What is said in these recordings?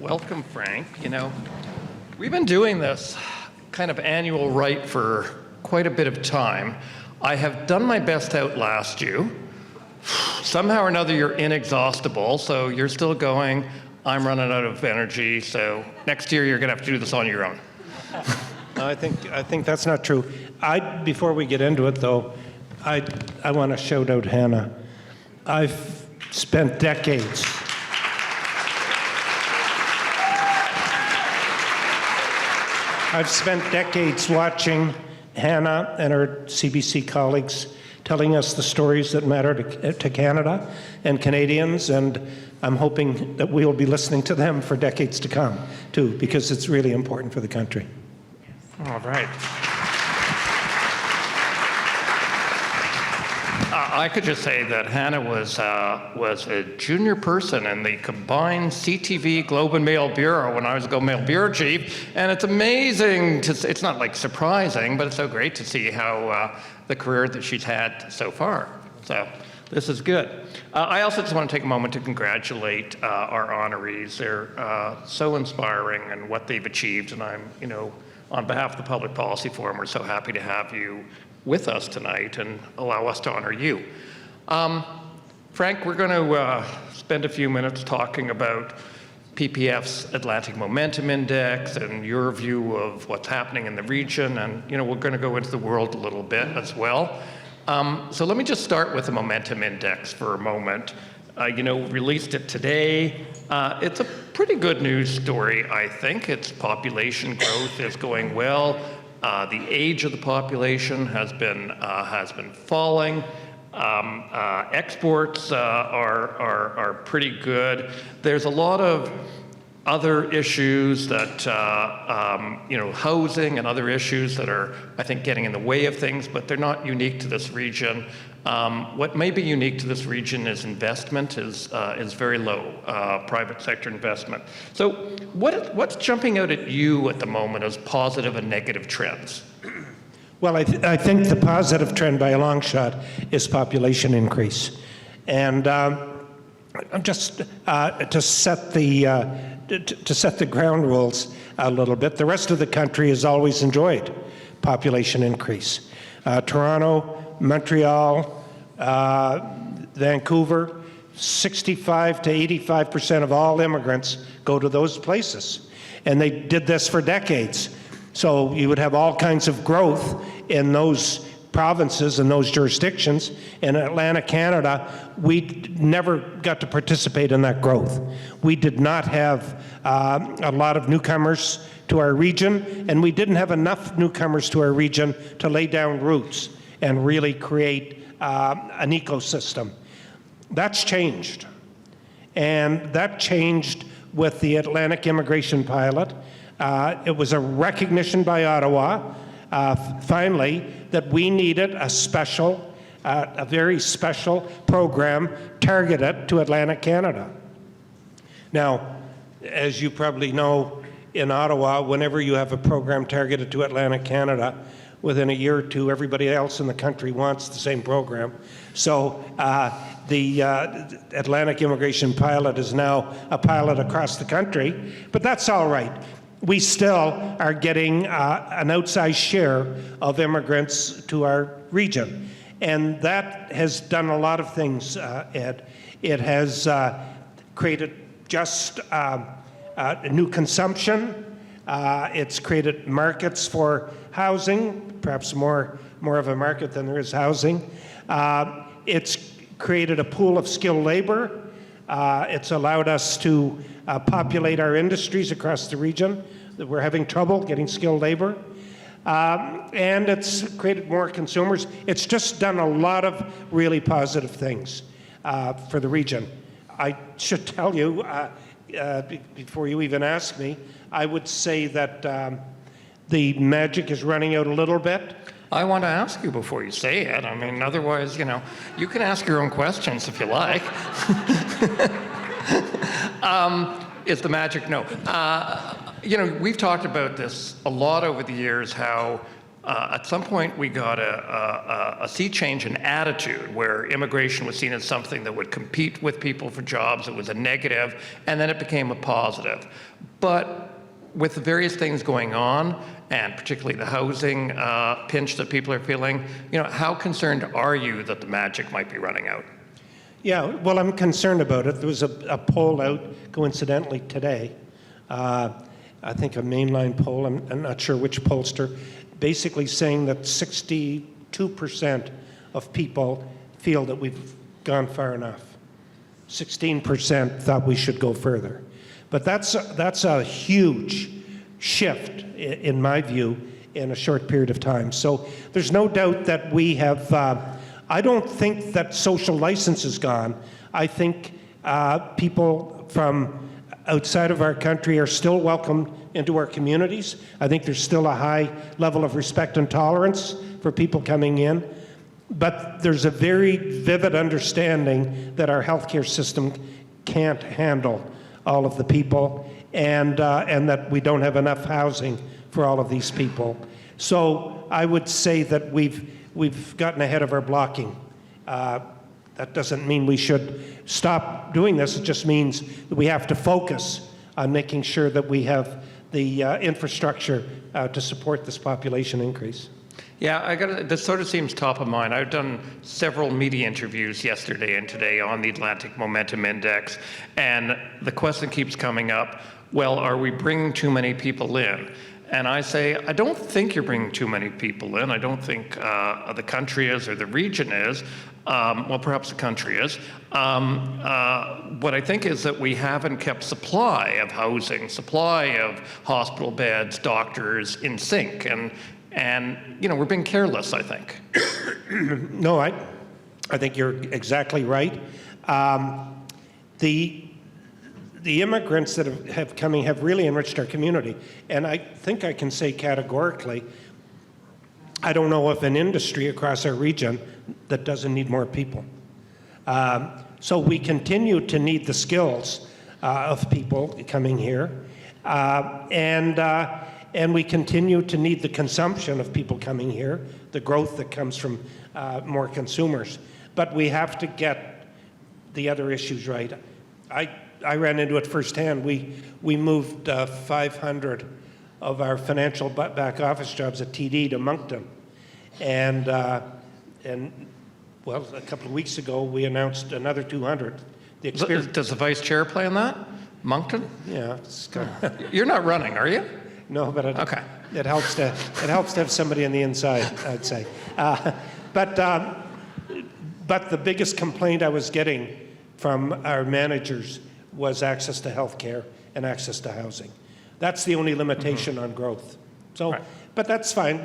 Welcome, Frank. We've been doing this kind of annual rite for quite a bit of time. I have done my best to outlast you. Somehow or another, you're inexhaustible, so you're still going. I'm running out of energy, so next year you're going to have to do this on your own. I think that's not true. Before we get into it, though, I want to shout out Hannah. I've spent decades watching Hannah and her CBC colleagues telling us the stories that matter to Canada and Canadians, and I'm hoping that we'll be listening to them for decades to come, too, because it's really important for the country. All right. I could just say that Hannah was a junior person in the combined CTV Globe and Mail Bureau when I was Globe and Mail Bureau Chief, and it's amazing it's not like surprising, but it's so great to see how the career that she's had so far. So this is good. I also just want to take a moment to congratulate our honorees. They're so inspiring in what they've achieved, and I'm, on behalf of the Public Policy Forum, we're so happy to have you with us tonight and allow us to honor you. Frank, we're going to spend a few minutes talking about PPF's Atlantic Momentum Index and your view of what's happening in the region, and we're going to go into the world a little bit as well. So let me just start with the Momentum Index for a moment. Released it today. It's a pretty good news story, I think. Its population growth is going well. The age of the population has been falling. Exports are pretty good. There's a lot of other issues that housing and other issues that are, I think, getting in the way of things, but they're not unique to this region. What may be unique to this region is investment is very low, private sector investment. So what's jumping out at you at the moment as positive and negative trends? Well, I think the positive trend by a long shot is population increase. And just to set the ground rules a little bit, the rest of the country has always enjoyed population increase. Toronto, Montreal, Vancouver, 65 to 85% of all immigrants go to those places. And they did this for decades. So you would have all kinds of growth in those provinces and those jurisdictions. In Atlantic Canada, we never got to participate in that growth. We did not have a lot of newcomers to our region, and we didn't have enough newcomers to our region to lay down roots and really create an ecosystem. That's changed. And that changed with the Atlantic Immigration Pilot. It was a recognition by Ottawa, finally, that we needed a very special program targeted to Atlantic Canada. Now, as you probably know, in Ottawa, whenever you have a program targeted to Atlantic Canada, within a year or two, everybody else in the country wants the same program. So the Atlantic Immigration Pilot is now a pilot across the country, but that's all right. We still are getting an outsized share of immigrants to our region. And that has done a lot of things, Ed. It has created just new consumption. It's created markets for housing, perhaps more of a market than there is housing. It's created a pool of skilled labor. It's allowed us to populate our industries across the region. We're having trouble getting skilled labor. And it's created more consumers. It's just done a lot of really positive things for the region. I should tell you, before you even ask me, I would say that the magic is running out a little bit. I want to ask you before you say it. I mean, otherwise, you can ask your own questions if you like. Is the magic? No. We've talked about this a lot over the years, how At some point, we got a sea change in attitude where immigration was seen as something that would compete with people for jobs. It was a negative, and then it became a positive. But with the various things going on, and particularly the housing pinch that people are feeling, how concerned are you that the magic might be running out? Yeah, well, I'm concerned about it. There was a poll out, coincidentally, today. I think a mainline poll, I'm not sure which pollster, basically saying that 62% of people feel that we've gone far enough. 16% thought we should go further. But that's a huge shift, in my view, in a short period of time. So there's no doubt that we have, I don't think that social license is gone. I think people from outside of our country are still welcome into our communities. I think there's still a high level of respect and tolerance for people coming in. But there's a very vivid understanding that our healthcare system can't handle all of the people, and that we don't have enough housing for all of these people. So I would say that we've gotten ahead of our blocking. That doesn't mean we should stop doing this. It just means that we have to focus on making sure that we have the infrastructure to support this population increase. Yeah, this sort of seems top of mind. I've done several media interviews yesterday and today on the Atlantic Momentum Index, and the question keeps coming up, well, are we bringing too many people in? And I say, I don't think you're bringing too many people in. I don't think the country is or the region is. Well, perhaps the country is. What I think is that we haven't kept supply of housing, supply of hospital beds, doctors in sync. And we're being careless, I think. No, I think you're exactly right. The immigrants that have coming have really enriched our community. And I think I can say categorically, I don't know of an industry across our region that doesn't need more people. So we continue to need the skills of people coming here. And we continue to need the consumption of people coming here, the growth that comes from more consumers. But we have to get the other issues right. I ran into it firsthand. We moved 500 of our financial back office jobs at TD to Moncton. And well, a couple of weeks ago, we announced another 200. Does the vice chair play in that? Moncton? Yeah. It's kind of, You're not running, are you? no, but Okay. it helps to have somebody on the inside, I'd say. But the biggest complaint I was getting from our managers was access to health care and access to housing. That's the only limitation on growth. So, right. But that's fine.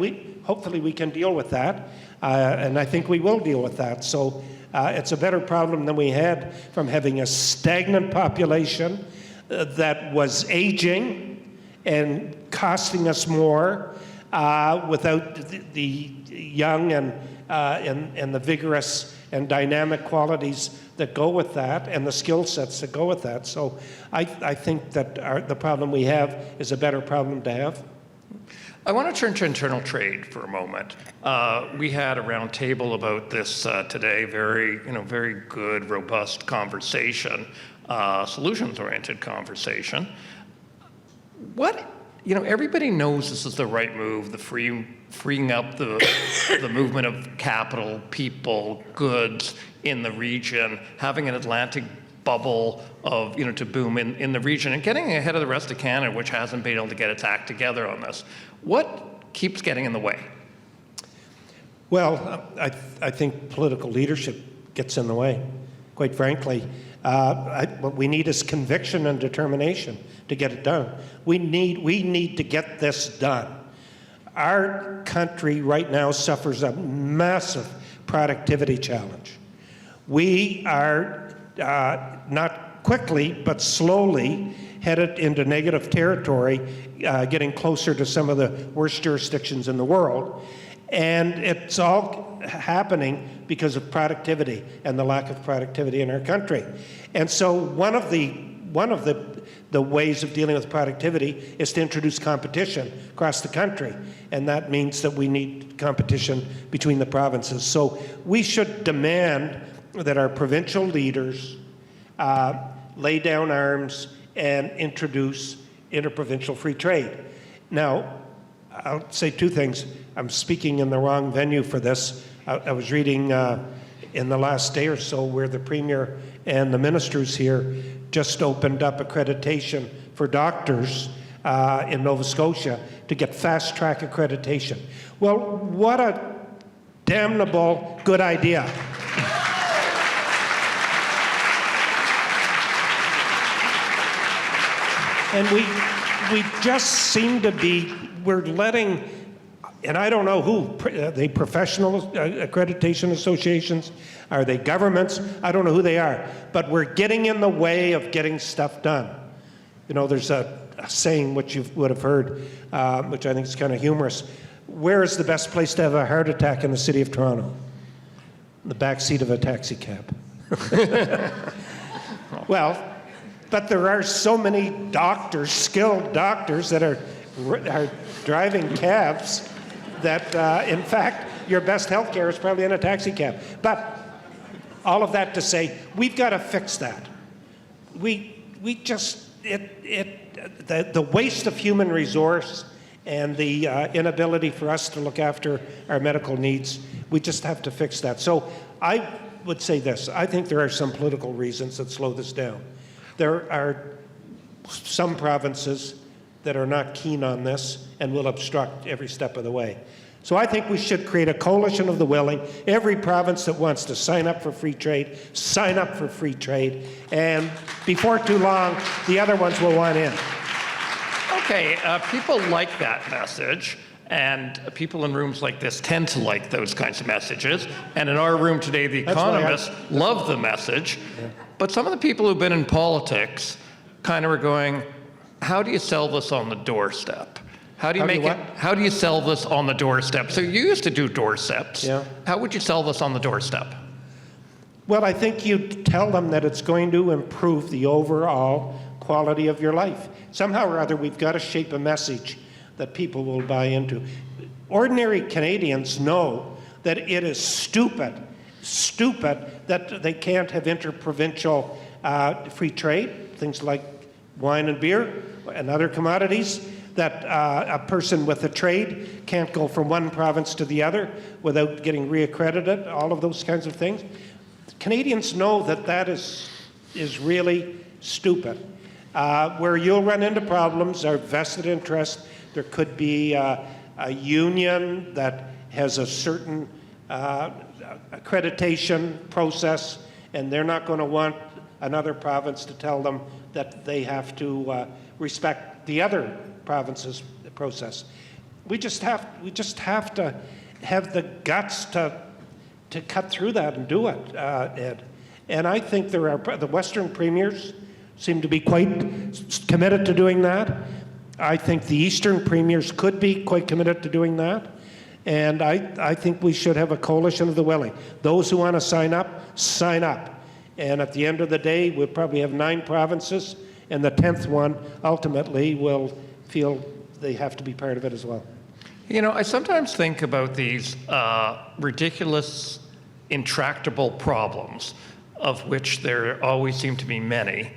Hopefully we can deal with that, and I think we will deal with that. So it's a better problem than we had from having a stagnant population that was aging and costing us more without the young and the vigorous and dynamic qualities that go with that and the skill sets that go with that. So I think that the problem we have is a better problem to have. I want to turn to internal trade for a moment. We had a round table about this today, very good, robust conversation, solutions-oriented conversation. Everybody knows this is the right move, the freeing up the movement of capital, people, goods in the region, having an Atlantic bubble of, to boom in the region and getting ahead of the rest of Canada, which hasn't been able to get its act together on this. What keeps getting in the way? Well, I think political leadership gets in the way, quite frankly. What we need is conviction and determination to get it done. We need to get this done. Our country right now suffers a massive productivity challenge. We are not quickly, but slowly headed into negative territory, getting closer to some of the worst jurisdictions in the world. And it's all happening because of productivity and the lack of productivity in our country. And so one of the the ways of dealing with productivity is to introduce competition across the country. And that means that we need competition between the provinces. So we should demand that our provincial leaders lay down arms and introduce interprovincial free trade. Now, I'll say two things. I'm speaking in the wrong venue for this. I was reading in the last day or so where the Premier and the ministers here just opened up accreditation for doctors in Nova Scotia to get fast-track accreditation. Well, what a damnable good idea. And we just seem to be, we're letting, and I don't know who, are they professional accreditation associations? Are they governments? I don't know who they are. But we're getting in the way of getting stuff done. You know, there's a saying which you would have heard, which I think is kind of humorous. Where is the best place to have a heart attack in the city of Toronto? In the back seat of a taxi cab. Well, but there are so many doctors, skilled doctors, that are driving cabs that, in fact, your best health care is probably in a taxi cab. But all of that to say, we've got to fix that. The waste of human resource and the inability for us to look after our medical needs, we just have to fix that. So I would say this. I think there are some political reasons that slow this down. There are some provinces that are not keen on this and will obstruct every step of the way. So I think we should create a coalition of the willing. Every province that wants to sign up for free trade, sign up for free trade. And before too long, the other ones will want in. Okay, people like that message. And people in rooms like this tend to like those kinds of messages. And in our room today, the economists love the message. Yeah. But some of the people who've been in politics kind of are going, how do you sell this on the doorstep? How do you sell this on the doorstep? So you used to do doorsteps. Yeah. How would you sell this on the doorstep? Well, I think you tell them that it's going to improve the overall quality of your life. Somehow or other, we've got to shape a message that people will buy into. Ordinary Canadians know that it is stupid that they can't have interprovincial free trade, things like wine and beer and other commodities, that a person with a trade can't go from one province to the other without getting reaccredited, all of those kinds of things. Canadians know that that is really stupid. Where you'll run into problems are vested interests. There could be a union that has a certain accreditation process, and they're not going to want another province to tell them that they have to respect the other province's process. We just have to have the guts to cut through that and do it, Ed. And I think the Western premiers seem to be quite committed to doing that. I think the Eastern premiers could be quite committed to doing that. And I think we should have a coalition of the willing. Those who want to sign up, sign up. And at the end of the day, we'll probably have 9 provinces, and the 10th one ultimately will feel they have to be part of it as well. You know, I sometimes think about these ridiculous, intractable problems, of which there always seem to be many.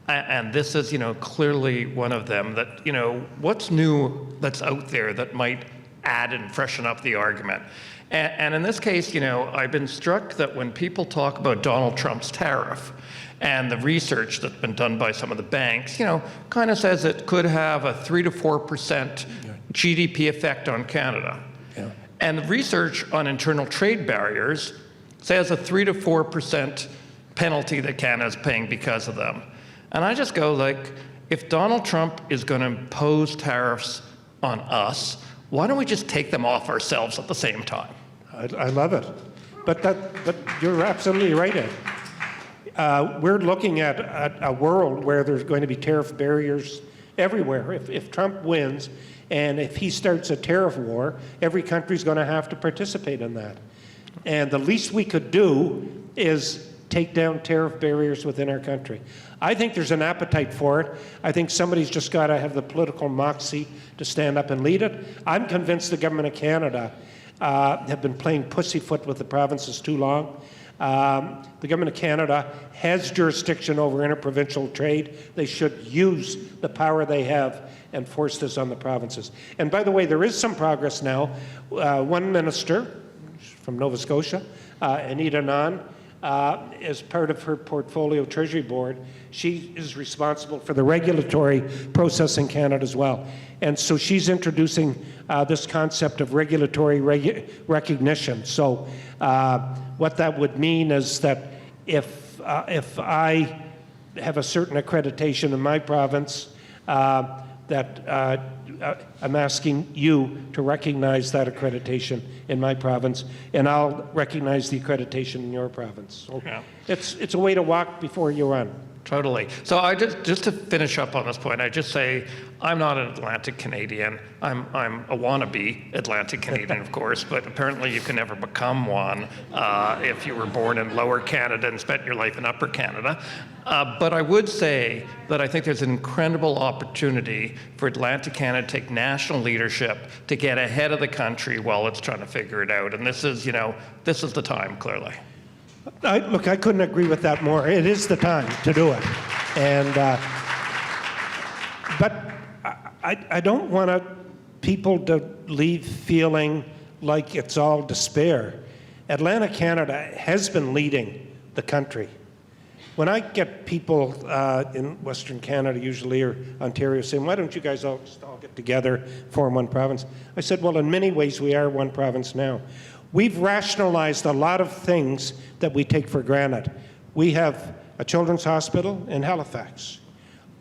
And this is, clearly one of them that, what's new that's out there that might add and freshen up the argument? And in this case, I've been struck that when people talk about Donald Trump's tariff and the research that's been done by some of the banks, kind of says it could have a 3 to 4% GDP effect on Canada. Yeah. And the research on internal trade barriers says a 3 to 4% penalty that Canada's paying because of them. And I just go if Donald Trump is going to impose tariffs on us, why don't we just take them off ourselves at the same time? I love it. But you're absolutely right, Ed. We're looking at a world where there's going to be tariff barriers everywhere. If Trump wins and if he starts a tariff war, every country's going to have to participate in that. And the least we could do is take down tariff barriers within our country. I think there's an appetite for it. I think somebody's just got to have the political moxie to stand up and lead it. I'm convinced the government of Canada have been playing pussyfoot with the provinces too long. The government of Canada has jurisdiction over interprovincial trade. They should use the power they have and force this on the provinces. And by the way, there is some progress now. One minister from Nova Scotia, Anita Anand, as part of her portfolio Treasury Board, she is responsible for the regulatory process in Canada as well. And so she's introducing this concept of regulatory recognition. So what that would mean is that if I have a certain accreditation in my province, that I'm asking you to recognize that accreditation in my province, and I'll recognize the accreditation in your province. So Yeah. it's a way to walk before you run. Totally. So I just to finish up on this point, I just say I'm not an Atlantic Canadian. I'm a wannabe Atlantic Canadian, of course, but apparently you can never become one if you were born in Lower Canada and spent your life in Upper Canada. But I would say that I think there's an incredible opportunity for Atlantic Canada to take national leadership to get ahead of the country while it's trying to figure it out. And this is the time, clearly. Look, I couldn't agree with that more. It is the time to do it. And, but I don't want people to leave feeling like it's all despair. Atlantic Canada has been leading the country. When I get people in Western Canada usually, or Ontario, saying, why don't you guys all get together, form one province? I said, well, in many ways we are one province now. We've rationalized a lot of things that we take for granted. We have a children's hospital in Halifax.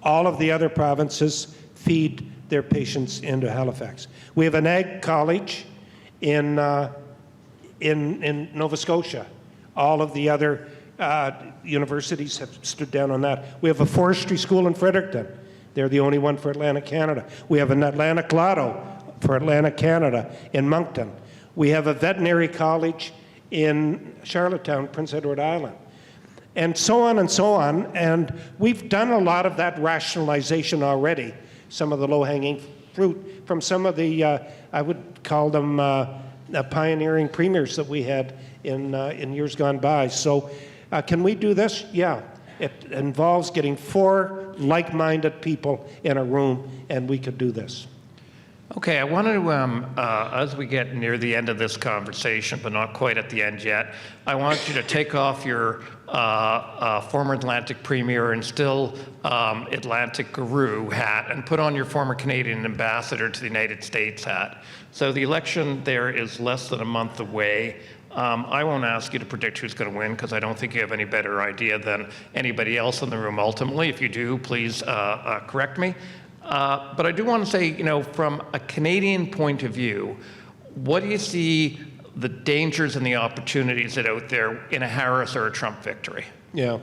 All of the other provinces feed their patients into Halifax. We have an ag college in Nova Scotia. All of the other universities have stood down on that. We have a forestry school in Fredericton. They're the only one for Atlantic Canada. We have an Atlantic Lotto for Atlantic Canada in Moncton. We have a veterinary college in Charlottetown, Prince Edward Island, and so on and so on. And we've done a lot of that rationalization already, some of the low-hanging fruit from some of the, I would call them pioneering premiers that we had in years gone by. So can we do this? Yeah. It involves getting 4 like-minded people in a room, and we could do this. Okay, I want to, as we get near the end of this conversation, but not quite at the end yet, I want you to take off your former Atlantic Premier and still Atlantic Guru hat and put on your former Canadian Ambassador to the United States hat. So the election there is less than a month away. I won't ask you to predict who's going to win because I don't think you have any better idea than anybody else in the room ultimately. If you do, please correct me. But I do want to say, from a Canadian point of view, what do you see the dangers and the opportunities that are out there in a Harris or a Trump victory? Yeah.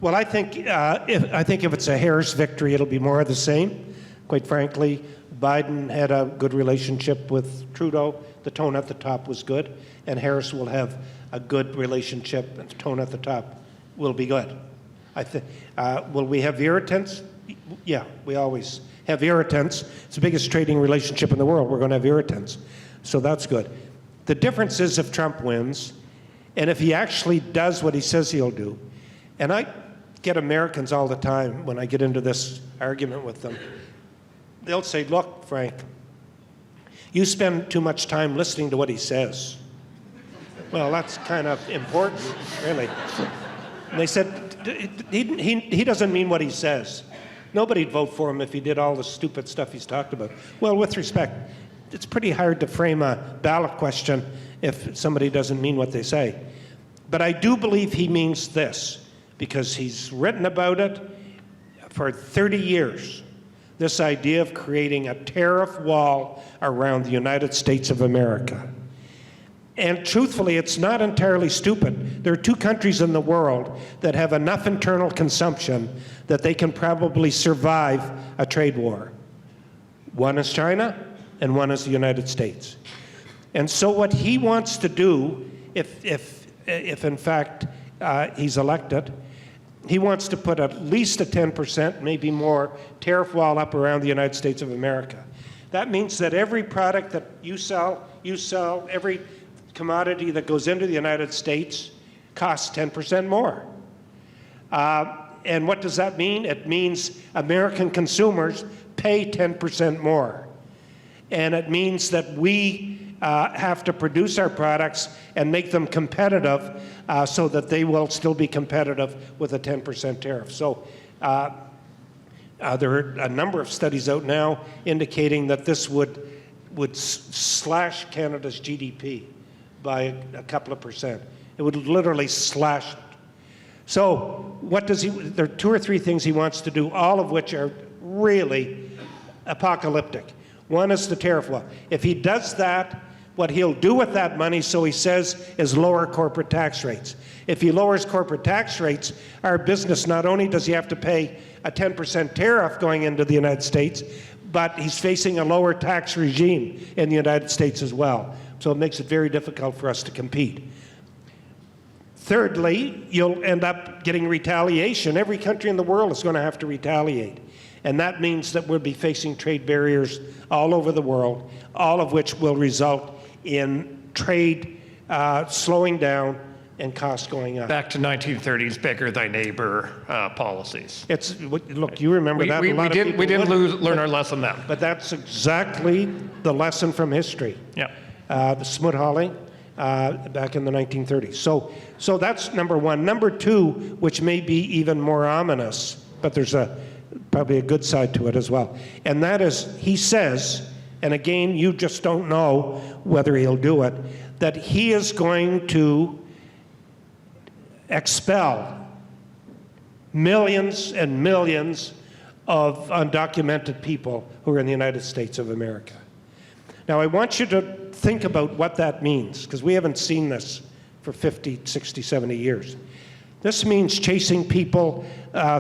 Well, I think if it's a Harris victory, it'll be more of the same. Quite frankly, Biden had a good relationship with Trudeau. The tone at the top was good, and Harris will have a good relationship, and the tone at the top will be good. Will we have irritants? Yeah, we always have irritants. It's the biggest trading relationship in the world. We're going to have irritants. So that's good. The difference is if Trump wins, and if he actually does what he says he'll do, and I get Americans all the time when I get into this argument with them, they'll say, look, Frank, you spend too much time listening to what he says. Well, that's kind of important, really. And they said, he doesn't mean what he says. Nobody'd vote for him if he did all the stupid stuff he's talked about. Well, with respect, it's pretty hard to frame a ballot question if somebody doesn't mean what they say. But I do believe he means this, because he's written about it for 30 years, this idea of creating a tariff wall around the United States of America. And truthfully, it's not entirely stupid. There are 2 countries in the world that have enough internal consumption that they can probably survive a trade war. One is China, and one is the United States. And so what he wants to do, if in fact he's elected, he wants to put at least a 10%, maybe more, tariff wall up around the United States of America. That means that every product that you sell, every commodity that goes into the United States costs 10% more. And what does that mean? It means American consumers pay 10% more. And it means that we have to produce our products and make them competitive so that they will still be competitive with a 10% tariff. So there are a number of studies out now indicating that this would slash Canada's GDP by a couple of percent. It would literally slash it. So what does he, there are 2 or 3 things he wants to do, all of which are really apocalyptic. One is the tariff wall. If he does that, what he'll do with that money, so he says, is lower corporate tax rates. If he lowers corporate tax rates, our business, not only does he have to pay a 10% tariff going into the United States, but he's facing a lower tax regime in the United States as well. So it makes it very difficult for us to compete. Thirdly, you'll end up getting retaliation. Every country in the world is going to have to retaliate. And that means that we'll be facing trade barriers all over the world, all of which will result in trade slowing down and costs going up. Back to 1930s beggar thy neighbor policies. It's, look, you remember that. We didn't learn our lesson then. But that's exactly the lesson from history. Yeah. The Smoot-Hawley back in the 1930s. So that's number one. Number two, which may be even more ominous, but there's probably a good side to it as well. And that is, he says, and again, you just don't know whether he'll do it, that he is going to expel millions and millions of undocumented people who are in the United States of America. Now, I want you to think about what that means, because we haven't seen this for 50, 60, 70 years. This means chasing people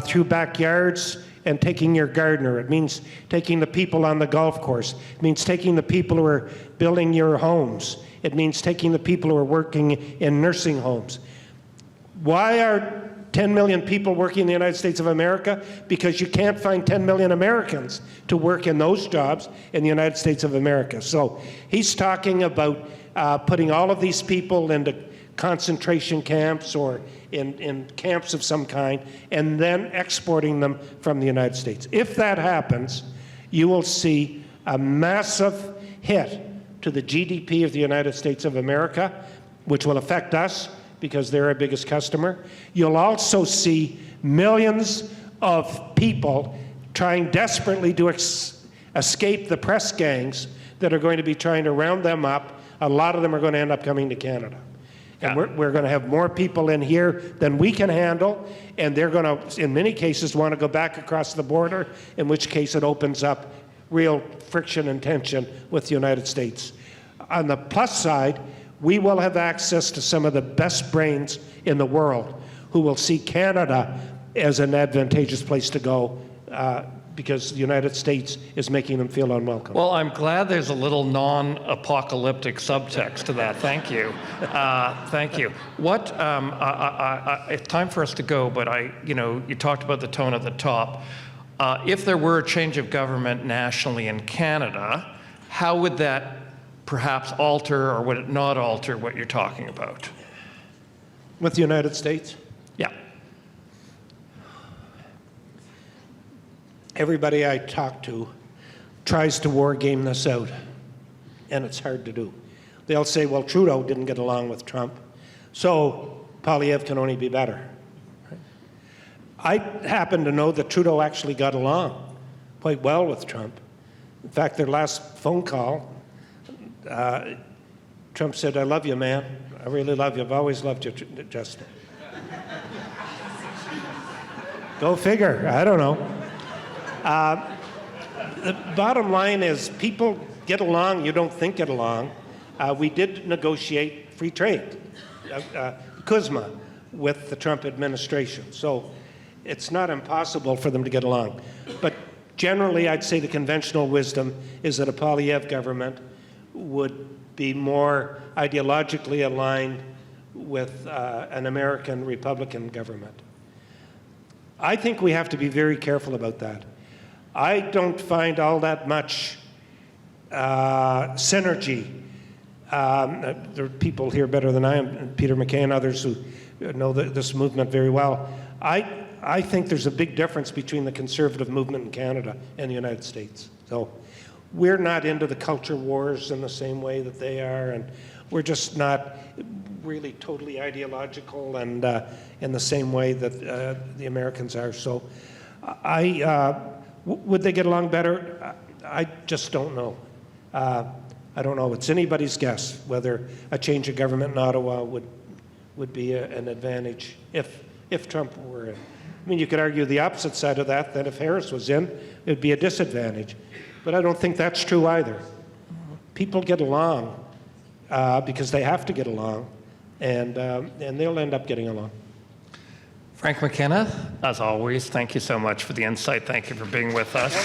through backyards and taking your gardener. It means taking the people on the golf course. It means taking the people who are building your homes. It means taking the people who are working in nursing homes. Why are 10 million people working in the United States of America? Because you can't find 10 million Americans to work in those jobs in the United States of America. So he's talking about putting all of these people into concentration camps or in camps of some kind, and then exporting them from the United States. If that happens, you will see a massive hit to the GDP of the United States of America, which will affect us because they're our biggest customer. You'll also see millions of people trying desperately to escape the press gangs that are going to be trying to round them up. A lot of them are going to end up coming to Canada. And we're going to have more people in here than we can handle, and they're going to, in many cases, want to go back across the border, in which case it opens up real friction and tension with the United States. On the plus side, we will have access to some of the best brains in the world who will see Canada as an advantageous place to go because the United States is making them feel unwelcome. Well, I'm glad there's a little non-apocalyptic subtext to that. Thank you. Thank you. What? It's time for us to go, but you talked about the tone at the top. If there were a change of government nationally in Canada, how would that perhaps alter, or would it not alter what you're talking about? With the United States? Yeah. Everybody I talk to tries to war game this out, and it's hard to do. They'll say, well, Trudeau didn't get along with Trump, so Poilievre can only be better. I happen to know that Trudeau actually got along quite well with Trump. In fact, their last phone call, Trump said, I love you, man. I really love you. I've always loved you, Justin. Go figure. I don't know. The bottom line is people get along you don't think get along. We did negotiate free trade, CUSMA, with the Trump administration. So it's not impossible for them to get along. But generally, I'd say the conventional wisdom is that a Poilievre government would be more ideologically aligned with an American Republican government. I think we have to be very careful about that. I don't find all that much synergy. There are people here better than I am, Peter McKenna and others who know this movement very well. I think there's a big difference between the conservative movement in Canada and the United States. So we're not into the culture wars in the same way that they are, and we're just not really totally ideological and in the same way that the Americans are. So would they get along better? I just don't know. I don't know. It's anybody's guess whether a change of government in Ottawa would be an advantage if Trump were in. I mean, you could argue the opposite side of that if Harris was in, it would be a disadvantage. But I don't think that's true either. People get along because they have to get along, and they'll end up getting along. Frank McKenna, as always, thank you so much for the insight. Thank you for being with us.